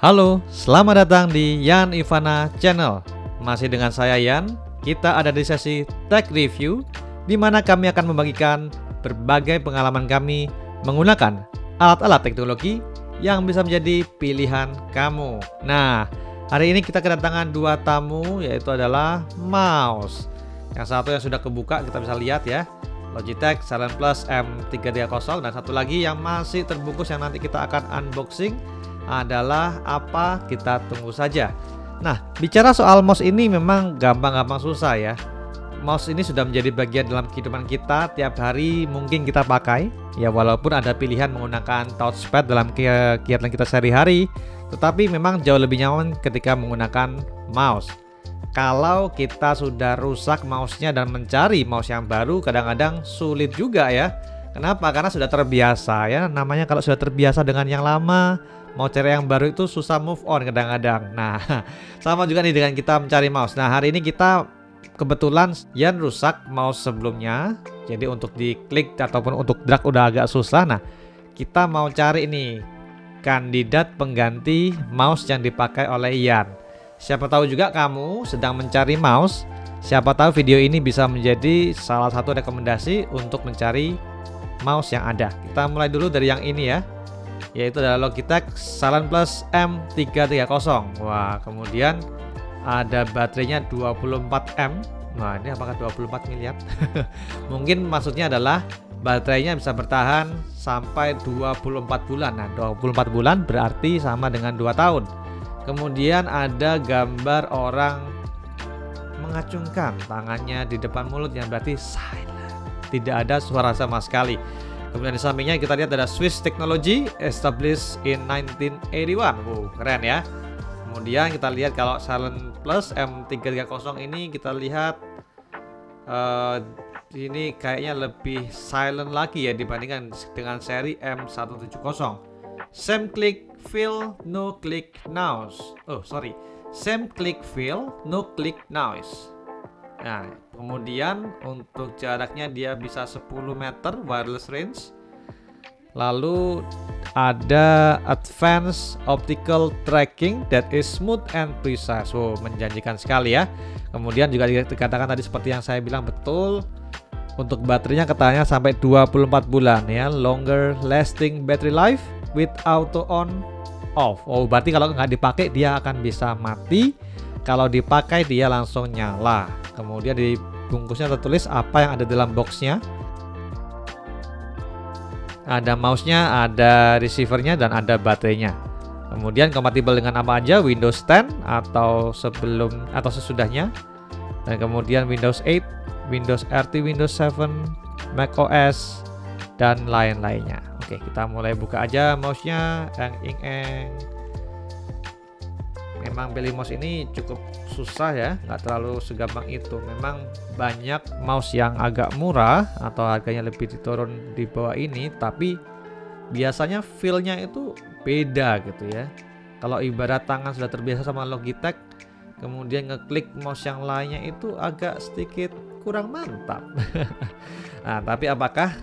Halo, selamat datang di Yan Ivana Channel. Masih dengan saya Yan. Kita ada di sesi Tech Review, di mana kami akan membagikan berbagai pengalaman kami menggunakan alat-alat teknologi yang bisa menjadi pilihan kamu. Nah, hari ini kita kedatangan dua tamu, yaitu adalah mouse. Yang satu yang sudah kebuka, kita bisa lihat ya, Logitech Silent Plus M330, dan satu lagi yang masih terbungkus yang nanti kita akan unboxing adalah apa, kita tunggu saja. Nah, bicara soal mouse ini memang gampang-gampang susah ya. Mouse ini sudah menjadi bagian dalam kehidupan kita, tiap hari mungkin kita pakai ya, walaupun ada pilihan menggunakan touchpad dalam kegiatan kita sehari-hari, tetapi memang jauh lebih nyaman ketika menggunakan mouse. Kalau kita sudah rusak mouse-nya dan mencari mouse yang baru kadang-kadang sulit juga ya. Kenapa? Karena sudah terbiasa ya. Namanya kalau sudah terbiasa dengan yang lama, mau cari yang baru itu susah move on kadang-kadang. Nah, sama juga nih dengan kita mencari mouse. Nah, hari ini kita kebetulan Yan rusak mouse sebelumnya, jadi untuk diklik ataupun untuk drag udah agak susah. Nah, kita mau cari ini kandidat pengganti mouse yang dipakai oleh Yan. Siapa tahu juga kamu sedang mencari mouse. Siapa tahu video ini bisa menjadi salah satu rekomendasi untuk mencari mouse yang ada. Kita mulai dulu dari yang ini ya, yaitu adalah Logitech Silent Plus M330. Wah, kemudian ada baterainya 24 mAh. Nah, ini apakah 24 miliar? Mungkin maksudnya adalah baterainya bisa bertahan sampai 24 bulan. Nah, 24 bulan berarti sama dengan 2 tahun. Kemudian ada gambar orang mengacungkan tangannya di depan mulut yang berarti silent. Tidak ada suara sama sekali. Kemudian di sampingnya kita lihat ada Swiss Technology, established in 1981. Wow, keren ya. Kemudian kita lihat kalau Silent Plus M330 ini kita lihat ini kayaknya lebih silent lagi ya dibandingkan dengan seri M170. Same click feel, no click noise. Same click feel, no click noise. Nah, kemudian untuk jaraknya dia bisa 10 meter wireless range. Lalu ada advanced optical tracking that is smooth and precise. Wow, menjanjikan sekali ya. Kemudian juga dikatakan tadi seperti yang saya bilang betul, untuk baterainya katanya sampai 24 bulan ya, longer lasting battery life with auto on off. Oh, berarti kalau nggak dipakai dia akan bisa mati. Kalau dipakai dia langsung nyala. Kemudian di bungkusnya tertulis apa yang ada dalam boxnya. Ada mouse-nya, ada receiver-nya, dan ada baterainya. Kemudian kompatibel dengan apa aja, Windows 10 atau sebelum atau sesudahnya. Dan kemudian Windows 8, Windows RT, Windows 7, macOS, dan lain-lainnya. Oke, kita mulai buka aja mouse-nya. Memang beli mouse ini cukup susah ya, nggak terlalu segampang itu. Memang banyak mouse yang agak murah atau harganya lebih diturun di bawah ini, tapi biasanya feel-nya itu beda gitu ya. Kalau ibarat tangan sudah terbiasa sama Logitech, kemudian ngeklik mouse yang lainnya itu agak sedikit kurang mantap. Nah, tapi apakah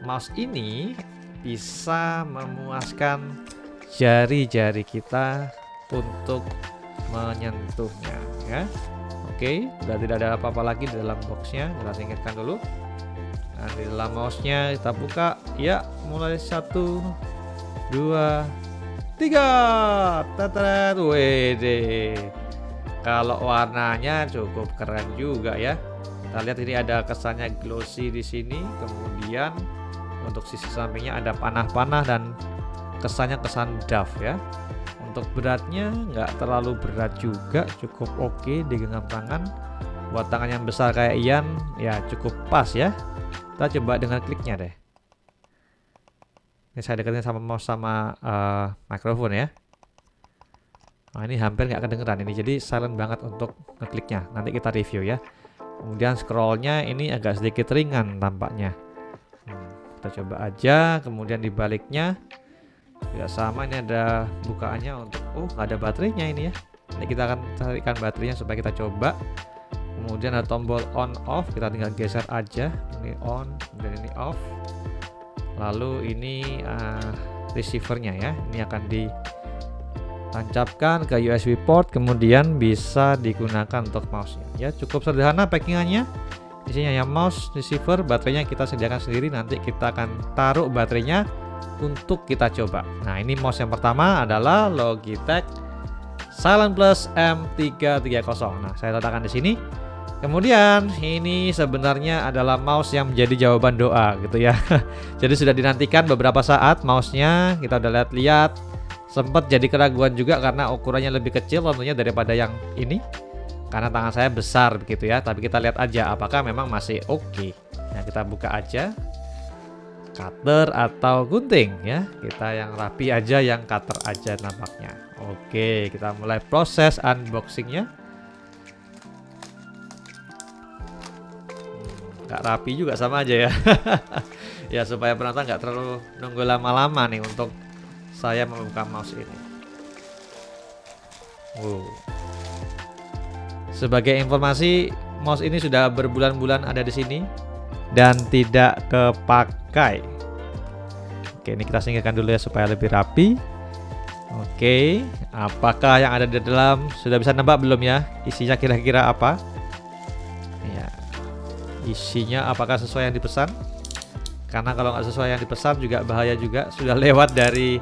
mouse ini bisa memuaskan jari-jari kita untuk menyentuhnya ya? Oke, sudah tidak ada apa-apa lagi di dalam boxnya. Kita singkirkan dulu. Nah, di dalam mouse-nya kita buka ya, mulai 1, 2, 3. Tetret. Wede, kalau warnanya cukup keren juga ya. Kita lihat ini ada kesannya glossy di sini. Kemudian untuk sisi sampingnya ada panah-panah dan kesannya kesan doff ya. Untuk beratnya nggak terlalu berat juga, cukup oke digenggam tangan. Buat tangan yang besar kayak Ian ya cukup pas ya. Kita coba dengan kliknya deh. Ini saya deketin sama mouse sama mikrofon ya. Nah, ini hampir nggak kedengeran ini, jadi silent banget untuk ngekliknya. Nanti kita review ya. Kemudian scrollnya ini agak sedikit ringan tampaknya. Kita coba aja. Kemudian di baliknya tidak sama, ini ada bukaannya untuk nggak ada baterainya ini ya. Ini kita akan carikan baterainya supaya kita coba. Kemudian ada tombol on off, kita tinggal geser aja. Ini on dan ini off. Lalu ini receivernya ya, ini akan di tancapkan ke USB port, kemudian bisa digunakan untuk mouse-nya. Ya, cukup sederhana packingannya. Isinya yang mouse, receiver, baterainya kita sediakan sendiri. Nanti kita akan taruh baterainya untuk kita coba. Nah, ini mouse yang pertama adalah Logitech Silent+ M330. Nah, saya letakkan di sini. Kemudian ini sebenarnya adalah mouse yang menjadi jawaban doa gitu ya. Jadi sudah dinantikan beberapa saat mouse-nya, kita udah lihat-lihat. Sempat jadi keraguan juga karena ukurannya lebih kecil tentunya daripada yang ini. Karena tangan saya besar begitu ya, tapi kita lihat aja apakah memang masih oke. Nah, kita buka aja. Cutter atau gunting ya. Kita yang rapi aja, yang cutter aja nampaknya. Oke, kita mulai proses unboxingnya. Nggak rapi juga sama aja ya. Ya, supaya penonton nggak terlalu nunggu lama-lama nih untuk saya membuka mouse ini. Sebagai informasi, mouse ini sudah berbulan-bulan ada di sini dan tidak kepakai. Oke, ini kita singkirkan dulu ya supaya lebih rapi. Oke, apakah yang ada di dalam sudah bisa nebak belum ya? Isinya kira-kira apa? Isinya apakah sesuai yang dipesan? Karena kalau nggak sesuai yang dipesan juga bahaya juga. Sudah lewat dari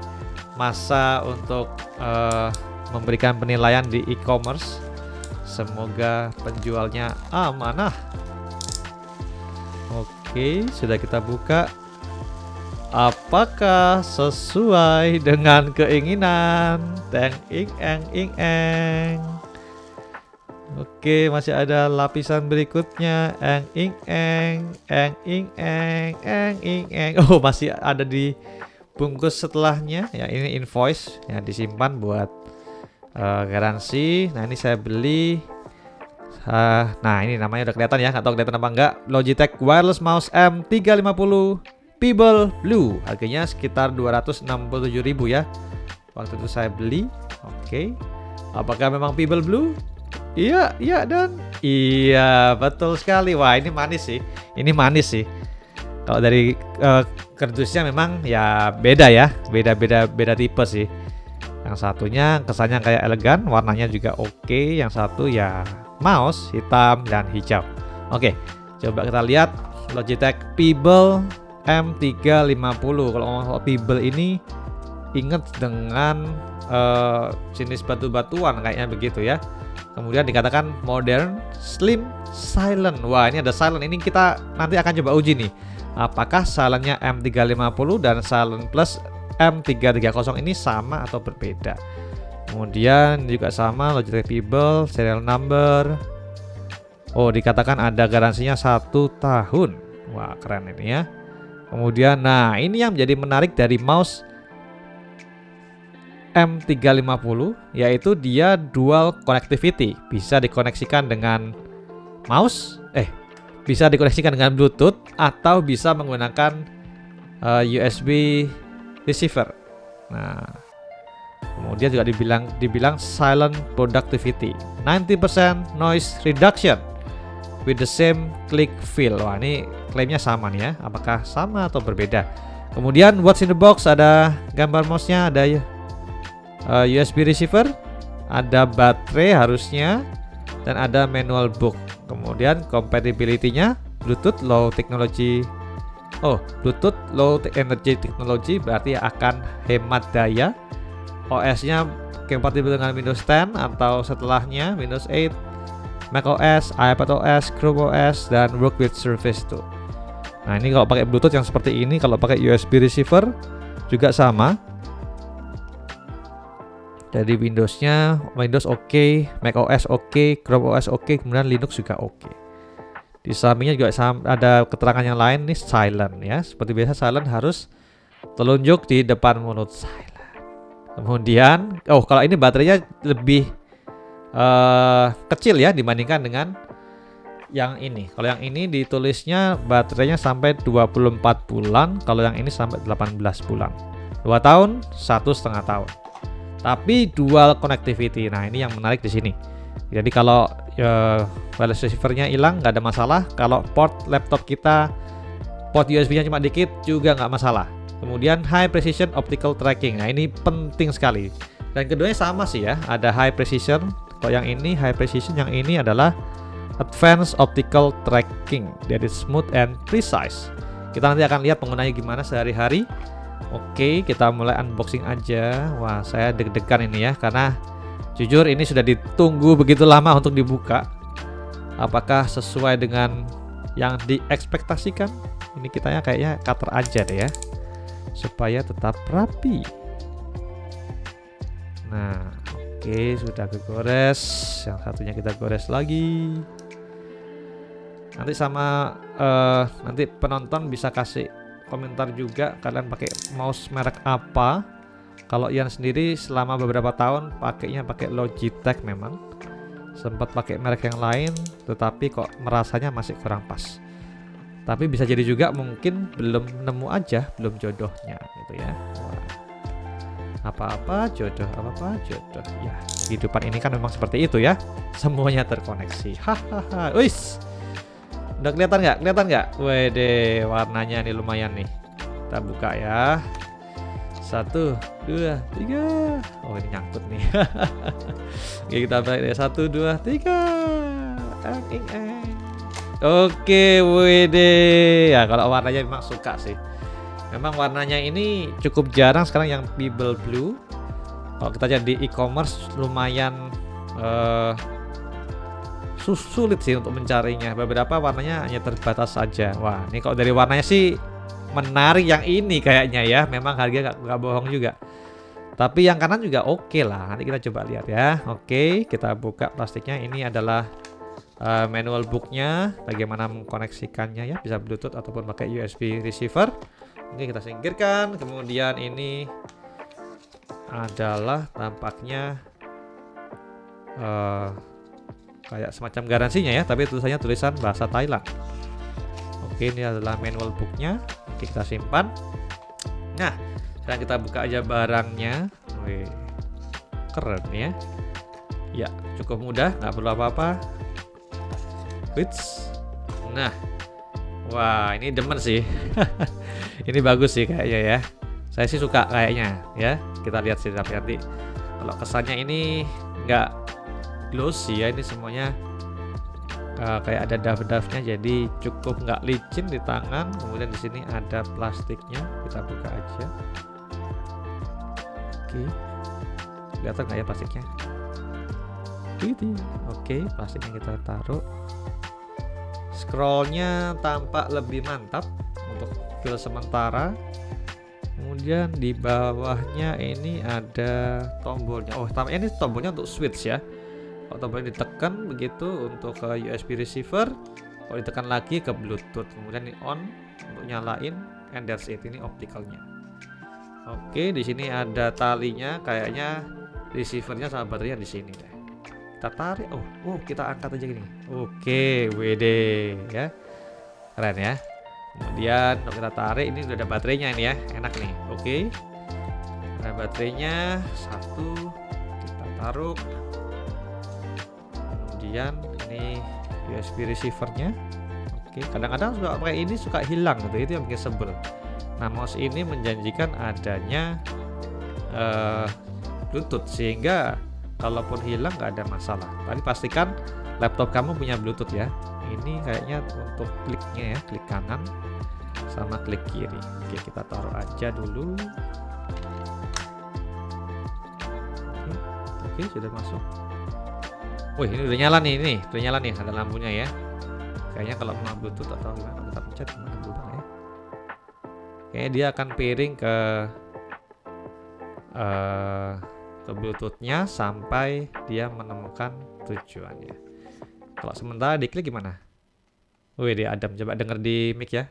masa untuk memberikan penilaian di e-commerce. Semoga penjualnya amanah. Oke, sudah kita buka. Apakah sesuai dengan keinginan? Teng ing eng ing eng. Oke, masih ada lapisan berikutnya. Eng ing eng ing eng. Oh, masih ada di bungkus setelahnya. Ya, ini invoice yang disimpan buat garansi. Nah, ini saya beli. Nah, ini namanya udah kelihatan ya. Nggak tahu kelihatan apa enggak. Logitech Wireless Mouse M350 Pebble Blue. Harganya sekitar 267.000 ya. Waktu itu saya beli. Oke. Apakah memang Pebble Blue? Iya, dan iya, betul sekali. Wah, ini manis sih. Ini manis sih. Kalau dari kardusnya memang ya beda ya. Beda tipe sih. Yang satunya kesannya kayak elegan, warnanya juga oke. Yang satu ya mouse hitam dan hijau. Oke, coba kita lihat Logitech Pebble M350. Kalau ngomong Pebble ini ingat dengan jenis batu-batuan kayaknya begitu ya. Kemudian dikatakan modern, slim, silent. Wah, ini ada silent. Ini kita nanti akan coba uji nih. Apakah silentnya M350 dan Silent+ M330 ini sama atau berbeda? Kemudian juga sama Logitech Pebble, serial number. Oh, dikatakan ada garansinya 1 tahun. Wah, keren ini ya. Kemudian, nah ini yang menjadi menarik dari mouse M350, yaitu dia dual connectivity, bisa dikoneksikan dengan mouse, bisa dikoneksikan dengan Bluetooth atau bisa menggunakan USB receiver. Nah, kemudian juga dibilang silent productivity, 90% noise reduction with the same click feel. Wah, ini klaimnya sama nih ya. Apakah sama atau berbeda? Kemudian what's in the box, ada gambar mouse-nya, ada USB receiver, ada baterai harusnya, dan ada manual book. Kemudian compatibility-nya Bluetooth low technology. Bluetooth low energy technology berarti akan hemat daya. OS-nya kompatibel dengan Windows 10 atau setelahnya, Windows 8, macOS, iPadOS, ChromeOS, dan work with Surface 2. Nah, ini kalau pakai Bluetooth yang seperti ini, kalau pakai USB receiver juga sama. Jadi Windows oke, macOS oke, ChromeOS oke, kemudian Linux juga oke. Di sampingnya juga ada keterangan yang lain nih, silent ya. Seperti biasa silent harus telunjuk di depan mulut, silent. Kemudian, kalau ini baterainya lebih kecil ya dibandingkan dengan yang ini. Kalau yang ini ditulisnya baterainya sampai 24 bulan, kalau yang ini sampai 18 bulan. 2 tahun, 1,5 tahun. Tapi dual connectivity. Nah, ini yang menarik di sini. Jadi kalau wireless receiver-nya hilang nggak ada masalah. Kalau port laptop kita, port USB-nya cuma dikit juga nggak masalah. Kemudian high precision optical tracking. Nah, ini penting sekali. Dan keduanya sama sih ya, ada high precision. Kalau yang ini high precision, yang ini adalah advanced optical tracking. Jadi smooth and precise. Kita nanti akan lihat penggunanya gimana sehari-hari. Oke, kita mulai unboxing aja. Wah, saya deg-degan ini ya, karena jujur ini sudah ditunggu begitu lama untuk dibuka. Apakah sesuai dengan yang diekspektasikan? Ini kitanya kayaknya cutter aja deh ya, supaya tetap rapi. Nah, oke, sudah kegores. Yang satunya kita gores lagi. Nanti sama nanti penonton bisa kasih komentar juga, kalian pakai mouse merek apa. Kalau Ian sendiri selama beberapa tahun pakainya pakai Logitech, memang sempat pakai merek yang lain tetapi kok merasanya masih kurang pas. Tapi bisa jadi juga mungkin belum nemu aja, belum jodohnya gitu ya. Wah. Apa-apa jodoh, apa-apa jodoh. Ya, kehidupan ini kan memang seperti itu ya. Semuanya terkoneksi. Hahaha. Wis. Udah kelihatan nggak? Kelihatan nggak? Wede, warnanya ini lumayan nih. Kita buka ya. 1, 2, 3. Oh, ini nyangkut nih. Oke, kita balik deh. 1, 2, 3. Oke, wede. Ya, kalau warnanya memang suka sih. Memang warnanya ini cukup jarang sekarang yang Pebble Blue. Kalau kita lihat di e-commerce lumayan sulit sih untuk mencarinya. Beberapa warnanya hanya terbatas saja. Wah, ini kalau dari warnanya sih menarik yang ini kayaknya ya. Memang harga nggak bohong juga. Tapi yang kanan juga oke lah. Nanti kita coba lihat ya. Oke, kita buka plastiknya. Ini adalah manual booknya. Bagaimana mengkoneksikannya ya. Bisa Bluetooth ataupun pakai USB receiver. Oke, kita singkirkan. Kemudian ini adalah tampaknya kayak semacam garansinya ya, tapi tulisannya tulisan bahasa Thailand. Oke, ini adalah manual booknya. Oke, kita simpan. Nah, sekarang kita buka aja barangnya. Wih, keren ya. Ya, cukup mudah, nggak perlu apa-apa. Wits. Nah, wah, ini demen sih. Ini bagus sih kayaknya ya. Saya sih suka kayaknya ya. Kita lihat sih tapi nanti. Kalau kesannya ini nggak glossy ya, ini semuanya kayak ada daf-dafnya, jadi cukup nggak licin di tangan. Kemudian di sini ada plastiknya, kita buka aja. Oke, kelihatan nggak ya plastiknya? Oke, plastiknya kita taruh. Scrollnya tampak lebih mantap untuk feel sementara. Kemudian di bawahnya ini ada tombolnya. Oh, tampaknya ini tombolnya untuk switch ya. Kalau tombolnya ditekan begitu untuk ke USB receiver, kalau ditekan lagi ke Bluetooth. Kemudian ini on untuk nyalain, and that's it. Ini opticalnya. Oke, di sini ada talinya. Kayaknya receivernya sama baterainya di sini deh. Kita tarik. Oh, kita angkat aja gini. Oke, WD ya. Keren ya. Kemudian kalau kita tarik, ini udah ada baterainya ini ya. Enak nih. Oke. Ada baterainya. 1. Kita taruh. Kemudian ini USB receivernya. Oke, kadang-kadang suka pakai ini suka hilang gitu, itu yang bikin sebel. Nah, mouse ini menjanjikan adanya Bluetooth, sehingga kalaupun hilang nggak ada masalah. Tapi pastikan laptop kamu punya Bluetooth ya. Ini kayaknya untuk kliknya ya, klik kanan sama klik kiri. Oke, kita taruh aja dulu. Oke, sudah masuk. Wih, ini udah nyala nih, udah nyala nih, ada lampunya ya. Kayaknya kalau mau Bluetooth atau gimana, kita pencet gimana dulu ya. Kayaknya dia akan pairing ke Bluetoothnya sampai dia menemukan tujuannya. Kalau sementara diklik gimana? Wih, dia Adam, coba denger di mic ya.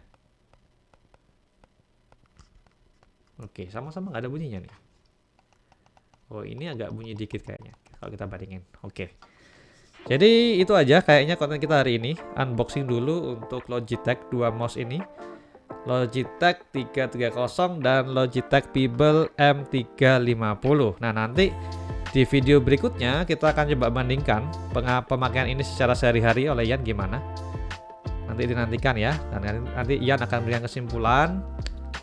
Oke, sama-sama nggak ada bunyinya nih. Oh, ini agak bunyi dikit kayaknya kalau kita bandingin. Oke. Jadi itu aja kayaknya konten kita hari ini. Unboxing dulu untuk Logitech 2 mouse ini. Logitech 330 dan Logitech Pebble M350. Nah, nanti di video berikutnya kita akan coba bandingkan pemakaian ini secara sehari-hari oleh Ian gimana. Nanti dinantikan ya. Dan nanti Ian akan berikan kesimpulan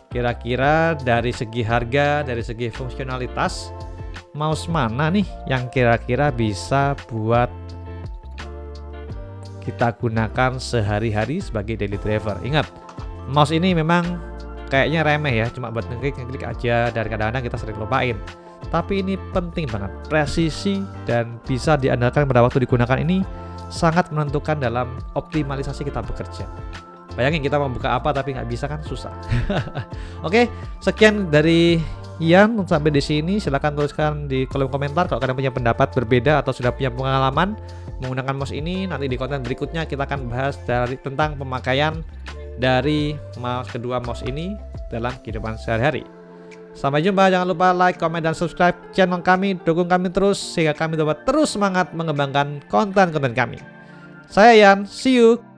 kira-kira dari segi harga, dari segi fungsionalitas, mouse mana nih yang kira-kira bisa buat kita gunakan sehari-hari sebagai daily driver. Ingat, mouse ini memang kayaknya remeh ya, cuma buat ngeklik aja dan kadang-kadang kita sering lupain. Tapi ini penting banget, presisi dan bisa diandalkan pada waktu digunakan ini sangat menentukan dalam optimalisasi kita bekerja. Bayangin kita mau buka apa tapi nggak bisa kan, susah. Oke, sekian dari Ian sampai di sini. Silahkan tuliskan di kolom komentar kalau kalian punya pendapat berbeda atau sudah punya pengalaman menggunakan mouse ini. Nanti di konten berikutnya kita akan bahas tentang pemakaian dari kedua mouse ini dalam kehidupan sehari-hari. Sampai jumpa, jangan lupa like, comment, dan subscribe channel kami. Dukung kami terus sehingga kami dapat terus semangat mengembangkan konten-konten kami. Saya Ian, see you.